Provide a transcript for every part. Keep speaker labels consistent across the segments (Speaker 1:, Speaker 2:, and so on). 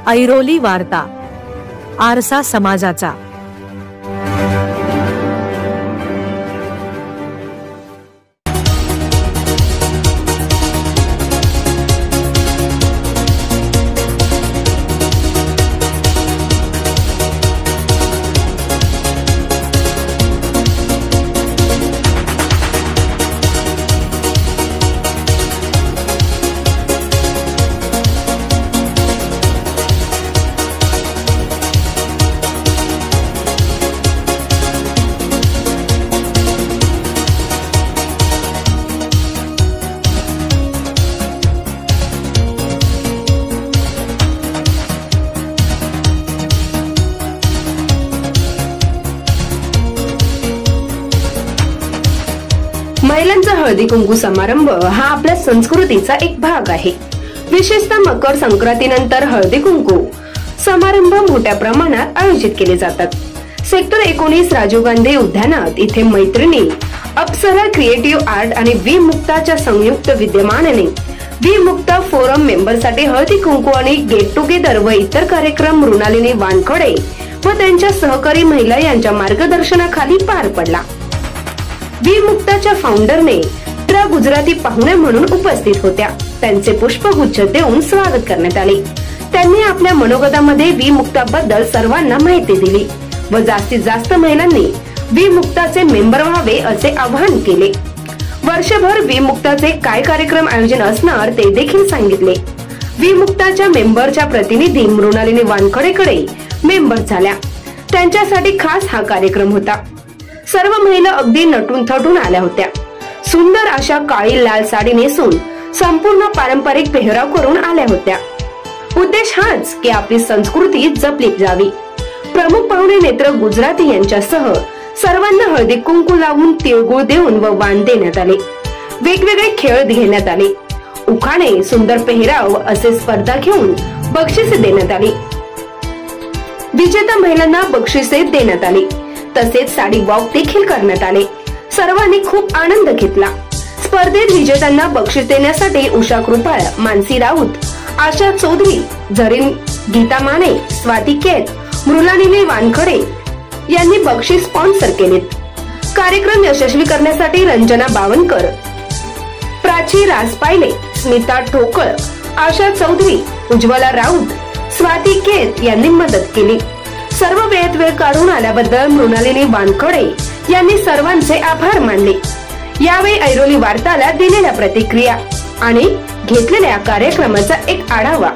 Speaker 1: ऐरोली वार्ता, आरसा समाजाचा।
Speaker 2: महिलांचा हळदी कुंकू समारंभ हा आपल्या संस्कृतीचा एक भाग आहे। विशेषतः मकर संक्रांतीनंतर हळदी कुंकू समारंभ मोठ्या प्रमाणात आयोजित केले जातात। सेक्टर 19 राजीव गांधी उद्यानात इथे मैत्रिणी अप्सरा क्रिएटिव्ह आर्ट आणि वी मुक्ताच्या संयुक्त विद्यमानाने वी मुक्ता फोरम मेंबरसाठी हळदी कुंकू आणि गेट टुगेदर व इतर कार्यक्रम मृणालिनी वानखडे व त्यांच्या सहकारी महिला यांच्या मार्गदर्शनाखाली पार पडला। वी मुक्ताच्या फाउंडरने गुजराती पाहुणे म्हणून उपस्थित होत्या। त्यांचे पुष्पगुच्छ देऊन स्वागत करण्यात आले। त्यांनी आपल्या मनोगतामध्ये वी मुक्ताबद्दल सर्वांना माहिती दिली व जास्तीत जास्त महिलांनी वी मुक्ताचे मेंबर व्हावे असे आवाहन केले। वर्षभर वी मुक्ताचे काय कार्यक्रम आयोजन असणार ते देखील सांगितले। वी मुक्ताच्या मेंबरच्या प्रतिनिधी मृणालिनी वानखडेकडे मेंबर झाल्या। त्यांच्यासाठी खास हा कार्यक्रम होता। सर्व महिला अगदी नटून थटून आल्या होत्या। सुंदर अशा काळी लाल साडी नेसून संपूर्ण पारंपरिक पेहराव करून आल्या होत्या। उद्देश हाच की आपली संस्कृती जपली जावी। प्रमुख पाहुणे नेत्र गुजराती यांच्यासह सर्वांना हळदी कुंकू लावून तिळगुळ देऊन व वाण देण्यात आले। वेगवेगळे खेळ घेण्यात आले। उखाणे, सुंदर पेहराव असे स्पर्धा घेऊन बक्षिसे देण्यात आली। विजेता महिलांना बक्षिसे देण्यात आली। तसेच साडी वॉक देखील करण्यात आले। सर्वांनी खूप आनंद घेतला। स्पर्धेत विजेत्यांना बक्षीस देण्यासाठी उषा कृपाळ, मानसी राऊत, आशा चौधरी, झरीन गीता माने, स्वाती केत, मृणालिनी वानखडे यांनी बक्षीस स्पॉन्सर केलेत। कार्यक्रम यशस्वी करण्यासाठी रंजना बावनकर, प्राची राजपायले, स्मिता ठोकळ, आशा चौधरी, उज्ज्वला राऊत, स्वाती केत यांनी मदत केली। सर्व वेळेत वेळ काढून आल्याबद्दल मृणालिनी वानखडे यांनी सर्वांचे आभार मानले। यावेळी ऐरोली वार्ताला दिलेल्या प्रतिक्रिया आणि घेतलेल्या कार्यक्रमाचा एक आढावा।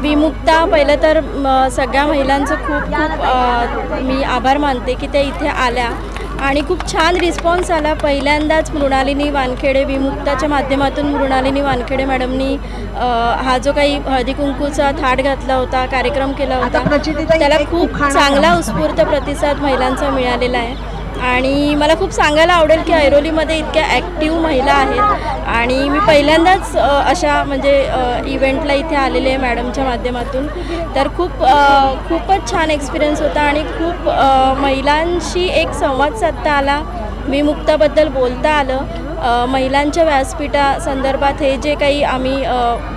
Speaker 3: वी मुक्ता पहिलं तर सगळ्या महिलांचं खूप मी आभार मानते की त्या इथे आल्या आणि खूप छान रिस्पॉन्स आला। पहिल्यांदाच मृणालिनी वानखेडे वी मुक्ताच्या माध्यमातून मृणालिनी वानखेडे मॅडमनी हा जो काही हळदी कुंकूचा थाट घातला होता, कार्यक्रम केला होता, त्याला खूप चांगला उत्स्फूर्त प्रतिसाद महिलांचा मिळालेला आहे आणि मला खूप सांगायला आवडेल की ऐरोलीमध्ये इतक्या ॲक्टिव्ह महिला आहेत आणि मी पहिल्यांदाच अशा म्हणजे इव्हेंटला इथे आलेले आहे मॅडमच्या माध्यमातून. तर खूपच छान एक्सपिरियन्स होता आणि खूप महिलांशी एक संवाद साधता आला, विमुक्ताबद्दल बोलता आलं. महिलांच्या व्यासपीठासंदर्भात हे जे काही आम्ही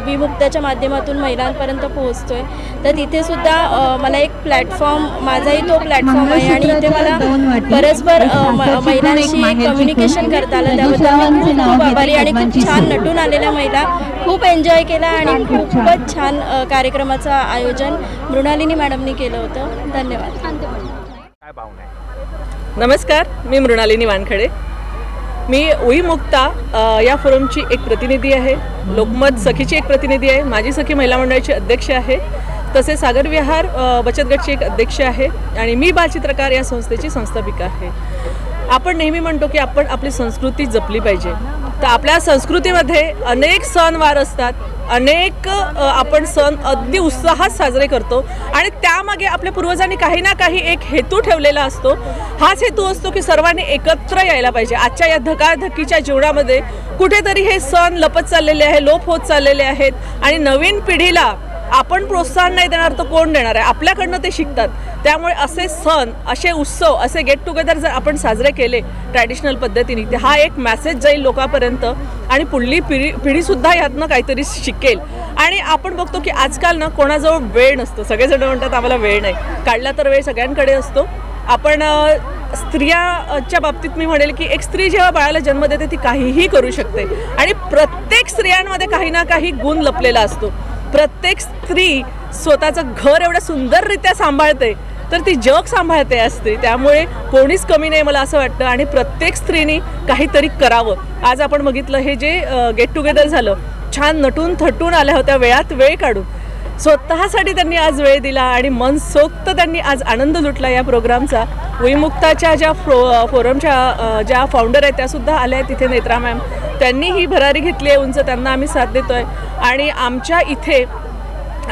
Speaker 3: विमुक्ताच्या माध्यमातून महिलांपर्यंत पोहोचतो आहे, तर तिथेसुद्धा मला एक प्लॅटफॉर्म, माझाही तो प्लॅटफॉर्म आहे आणि इथे मला परस्पर महिलांशी कम्युनिकेशन करता आलं. त्याबद्दल मी खूप खूप आभारी आणि खूप छान नटून आलेल्या महिला, खूप एन्जॉय केला आणि खूपच छान कार्यक्रमाचं आयोजन मृणालिनी मॅडमनी केलं होतं. धन्यवाद.
Speaker 4: नमस्कार, मी मृणालिनी वानखेडे. मी विमुक्ता या फोरमची एक प्रतिनिधी आहे, लोकमत सखीची एक प्रतिनिधी आहे, माझी सखी महिला मंडळाची अध्यक्ष आहे, तसेच सागर विहार बचत गटची एक अध्यक्ष आहे आणि मी बालचित्रकार या संस्थेची संस्थापिका आहे. आपण नेहमी म्हणतो की आपण आपली संस्कृती जपली पाहिजे. तर आपल्या संस्कृतीमध्ये अनेक सणवार असतात, अनेक आपण सण अगदी उत्साहात साजरे करतो आणि त्यामागे आपल्या पूर्वजांनी काही ना काही एक हेतू ठेवलेला असतो. हाच हेतू असतो की सर्वांनी एकत्र यायला पाहिजे. आजच्या या धकाधकीच्या जीवनामध्ये कुठेतरी हे सण लपत चाललेले आहे, लोप होत चाललेले आहेत आणि नवीन पिढीला आपण प्रोत्साहन नाही देणार तर कोण देणार आहे? आपल्याकडनं ते शिकतात. त्यामुळे असे सण, असे उत्सव, असे गेट टुगेदर जर आपण साजरे केले ट्रॅडिशनल पद्धतीने, तर हा एक मेसेज जाईल लोकांपर्यंत आणि पुढली पिढीसुद्धा यातनं काहीतरी शिकेल. आणि आपण बघतो की आजकाल ना कोणाजवळ वेळ नसतो. सगळेजण म्हणतात आम्हाला वेळ नाही, काढला तर वेळ सगळ्यांकडे असतो. आपण स्त्रियाच्या बाबतीत मी म्हणेल की एक स्त्री जेव्हा बाळाला जन्म देते ती काहीही करू शकते आणि प्रत्येक स्त्रियांमध्ये काही ना काही गुण लपलेला असतो. प्रत्येक स्त्री स्वतःचं घर एवढं सुंदररित्या सांभाळते तर ती जग सांभाळते या स्त्री. त्यामुळे कोणीच कमी नाही मला असं वाटतं आणि प्रत्येक स्त्रीनी काहीतरी करावं. आज आपण बघितलं हे जे गेट टुगेदर झालं, छान नटून थटून आल्या होत्या, वेळात वेळ काढून स्वतःसाठी त्यांनी आज वेळ दिला आणि मनसोक्त त्यांनी आज आनंद लुटला या प्रोग्रामचा. विमुक्ताच्या ज्या फोरमच्या ज्या फाउंडर आहेत त्यासुद्धा आल्या आहेत तिथे, नेत्रा मॅम, त्यांनी ही भरारी घेतली आहे उंच, त्यांना आम्ही साथ देतो आहे. आणि आमच्या इथे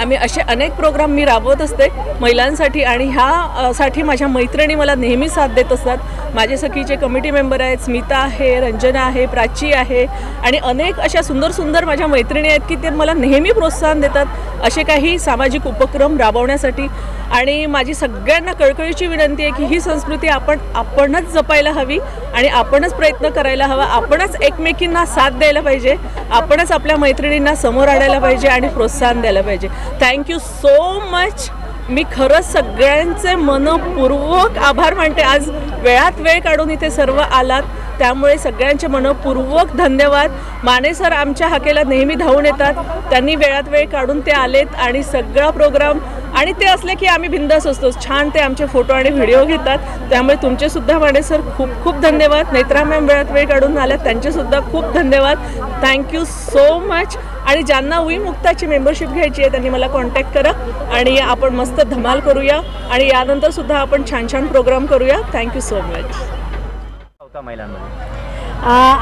Speaker 4: आम्ही असे अनेक प्रोग्राम मी राबवत असते महिलांसाठी आणि ह्यासाठी माझ्या मैत्रिणी मला नेहमी साथ देत असतात. माझे सखीचे कमिटी मेंबर आहेत, स्मिता आहे, रंजना आहे, प्राची आहे आणि अनेक अशा सुंदर सुंदर माझ्या मैत्रिणी आहेत की ते मला नेहमी प्रोत्साहन देतात असे काही सामाजिक उपक्रम राबवण्यासाठी. आणि माझी सगळ्यांना कळकळीची विनंती आहे की ही संस्कृती आपणच जपायला हवी आणि आपणच प्रयत्न करायला हवा. आपणच एकमेकींना साथ द्यायला पाहिजे, आपणच आपल्या मैत्रिणींना समोर आणायला पाहिजे आणि प्रोत्साहन द्यायला पाहिजे. Thank you so much. मी खरंच सगळ्यांचे मनपूर्वक आभार मानते. आज वेळात वेळ काढून इथे सर्व आलात त्यामुळे सगळ्यांचे मनपूर्वक धन्यवाद. माने सर आमच्या हाकेला नेहमी धावून येतात, त्यांनी वेळात वेळ काढून ते आलेत आणि सगळा प्रोग्राम, आणि ते असले की आम्ही बिंदास असतो, छान ते आमचे फोटो आणि व्हिडिओ घेतात. त्यामुळे तुमचेसुद्धा माने सर खूप खूप धन्यवाद. नेत्रा मॅम वेळात वेळ काढून आल्यात, त्यांचेसुद्धा खूप धन्यवाद. Thank you so much. आणि ज्यांना विमुक्ताची मेंबरशिप घ्यायची आहे त्यांनी मला कॉन्टॅक्ट करा आणि आपण मस्त धमाल करूया आणि यानंतरसुद्धा आपण छान छान प्रोग्राम करूया. Thank you so much.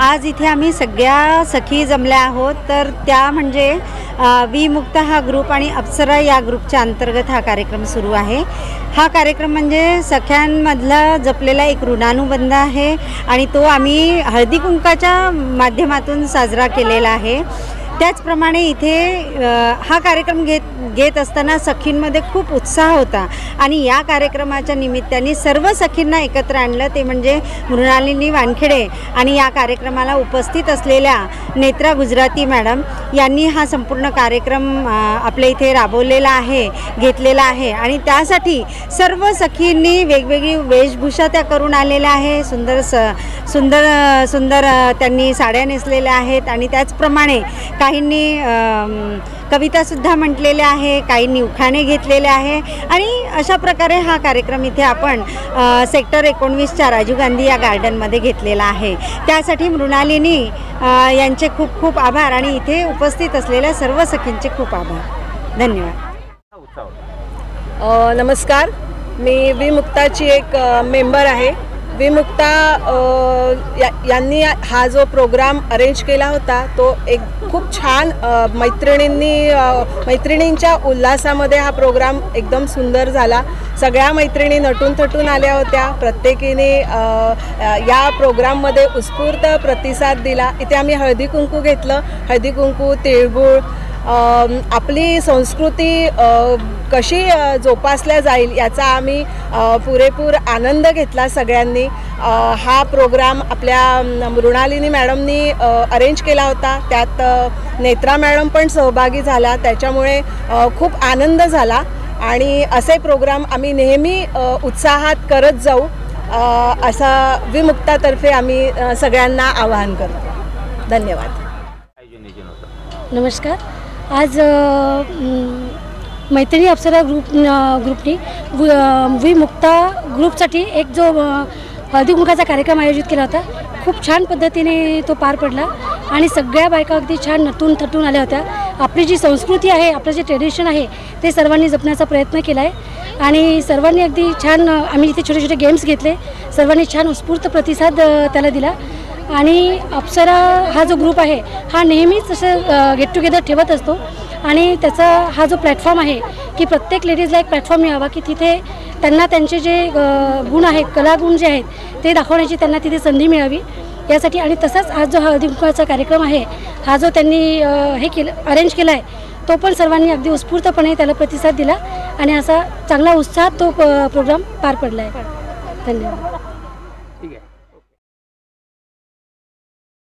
Speaker 5: आज इथे आम्ही सगळ्या सखी जमल्या आहोत. तर त्या म्हणजे विमुक्त हा ग्रुप आणि अप्सरा या ग्रुपच्या अंतर्गत हा कार्यक्रम सुरू आहे. हा कार्यक्रम म्हणजे सख्यांमधला जपलेला एक ऋणानुबंध आहे आणि तो आम्ही हळदी कुंकाच्या माध्यमातून साजरा केलेला आहे. त्याचप्रमाणे इथे हा कार्यक्रम घेत असताना सखींमध्ये खूप उत्साह होता आणि या कार्यक्रमाच्या निमित्ताने सर्व सखींना एकत्र आणलं, ते म्हणजे मृणालिनी वानखेडे आणि या कार्यक्रमाला उपस्थित असलेल्या नेत्रा गुजराती मॅडम यांनी हा संपूर्ण कार्यक्रम आपल्या इथे राबवलेला आहे, घेतलेला आहे. आणि त्यासाठी सर्व सखींनी वेगवेगळी वेशभूषा त्या करून आलेल्या आहे. सुंदर सुंदर त्यांनी साड्या नेसलेल्या आहेत आणि त्याचप्रमाणे काहींनी कवितासुद्धा म्हटलेल्या आहे, काहींनी उखाणे घेतलेले आहे. आणि अशा प्रकारे हा कार्यक्रम इथे आपण सेक्टर 19च्या राजीव गांधी या गार्डनमध्ये घेतलेला आहे. त्यासाठी मृणालिनी यांचे खूप खूप आभार आणि इथे उपस्थित असलेल्या सर्व सखींचे खूप आभार. धन्यवाद.
Speaker 4: नमस्कार, मी विमुक्ताची एक मेंबर आहे. विमुक्ता यांनी हा जो प्रोग्राम अरेंज केला होता तो एक खूप छान मैत्रिणींच्या उल्हासामध्ये हा प्रोग्राम एकदम सुंदर झाला. सगळ्या मैत्रिणी नटून थटून आल्या होत्या. प्रत्येकीने या प्रोग्राममध्ये उत्स्फूर्त प्रतिसाद दिला. इथे आम्ही हळदी कुंकू घेतलं. हळदी कुंकू, तिळगुळ, आपली संस्कृती कशी जोपासल्या जाईल याचा आम्ही पुरेपूर आनंद घेतला सगळ्यांनी. हा प्रोग्राम आपल्या मृणालिनी मॅडमनी अरेंज केला होता. त्यात नेत्रा मॅडम पण सहभागी झाला. त्याच्यामुळे खूप आनंद झाला आणि असे प्रोग्राम आम्ही नेहमी उत्साहात करत जाऊ असा विमुक्तातर्फे आम्ही सगळ्यांना आवाहन करतो. धन्यवाद.
Speaker 6: नमस्कार. आज मैत्रिणी अप्सरा ग्रुपनी विमुक्ता ग्रुपसाठी एक जो हळदी कुंकाचा कार्यक्रम आयोजित केला होता. खूप छान पद्धतीने तो पार पडला आणि सगळ्या बायका अगदी छान नटून थटून आल्या होत्या. आपली जी संस्कृती आहे, आपलं जे ट्रेडिशन आहे ते सर्वांनी जपण्याचा प्रयत्न केला आहे आणि सर्वांनी अगदी छान, आम्ही इथे छोटे छोटे गेम्स घेतले. सर्वांनी छान उत्स्फूर्त प्रतिसाद त्याला दिला आणि अप्सरा हा जो ग्रुप आहे हा नेहमीच असं गेट टुगेदर ठेवत असतो आणि त्याचा हा जो प्लॅटफॉर्म आहे की प्रत्येक लेडीजला एक प्लॅटफॉर्म मिळावा की तिथे त्यांना त्यांचे जे गुण आहेत, कलागुण जे आहेत ते दाखवण्याची त्यांना तिथे संधी मिळावी यासाठी. आणि तसाच आज जो हळदी कुंकवाचा कार्यक्रम आहे हा जो त्यांनी अरेंज केला आहे तो पण सर्वांनी अगदी उत्स्फूर्तपणे त्याला प्रतिसाद दिला आणि असा चांगला उत्साहात तो प्रोग्राम पार पडला आहे. धन्यवाद.